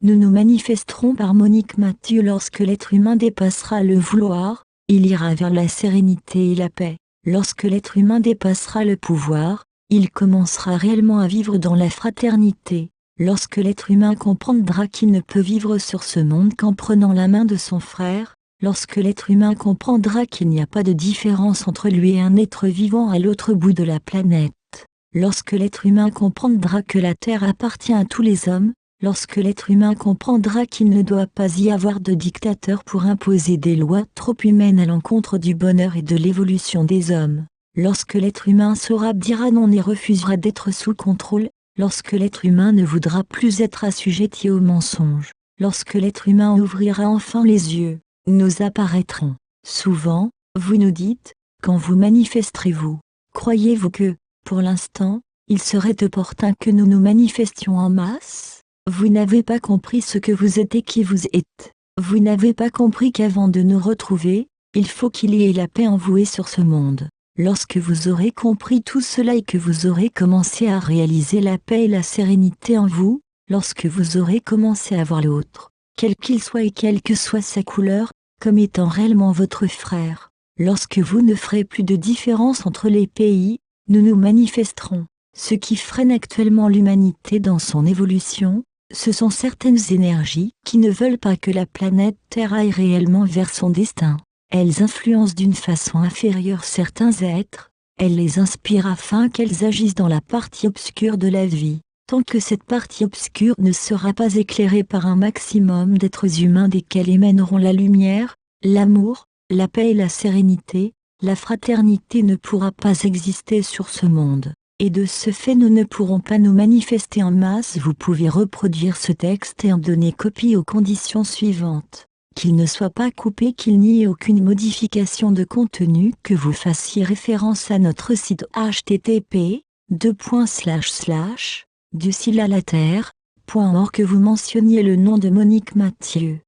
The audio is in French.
Nous nous manifesterons par Monique Mathieu. Lorsque l'être humain dépassera le vouloir, il ira vers la sérénité et la paix. Lorsque l'être humain dépassera le pouvoir, il commencera réellement à vivre dans la fraternité. Lorsque l'être humain comprendra qu'il ne peut vivre sur ce monde qu'en prenant la main de son frère, lorsque l'être humain comprendra qu'il n'y a pas de différence entre lui et un être vivant à l'autre bout de la planète, lorsque l'être humain comprendra que la Terre appartient à tous les hommes, lorsque l'être humain comprendra qu'il ne doit pas y avoir de dictateur pour imposer des lois trop humaines à l'encontre du bonheur et de l'évolution des hommes, lorsque l'être humain saura dire non et refusera d'être sous contrôle, lorsque l'être humain ne voudra plus être assujetti aux mensonges, lorsque l'être humain ouvrira enfin les yeux, nous apparaîtrons. Souvent, vous nous dites, quand vous manifesterez-vous? Croyez-vous que, pour l'instant, il serait opportun que nous nous manifestions en masse? Vous n'avez pas compris ce que vous êtes et qui vous êtes. Vous n'avez pas compris qu'avant de nous retrouver, il faut qu'il y ait la paix en vous et sur ce monde. Lorsque vous aurez compris tout cela et que vous aurez commencé à réaliser la paix et la sérénité en vous, lorsque vous aurez commencé à voir l'autre, quel qu'il soit et quelle que soit sa couleur, comme étant réellement votre frère, lorsque vous ne ferez plus de différence entre les pays, nous nous manifesterons. Ce qui freine actuellement l'humanité dans son évolution, ce sont certaines énergies qui ne veulent pas que la planète Terre aille réellement vers son destin. Elles influencent d'une façon inférieure certains êtres, elles les inspirent afin qu'elles agissent dans la partie obscure de la vie. Tant que cette partie obscure ne sera pas éclairée par un maximum d'êtres humains desquels émèneront la lumière, l'amour, la paix et la sérénité, la fraternité ne pourra pas exister sur ce monde. Et de ce fait nous ne pourrons pas nous manifester en masse. Vous pouvez reproduire ce texte et en donner copie aux conditions suivantes. Qu'il ne soit pas coupé, qu'il n'y ait aucune modification de contenu, que vous fassiez référence à notre site http://dusilalaterre.org, que vous mentionniez le nom de Monique Mathieu.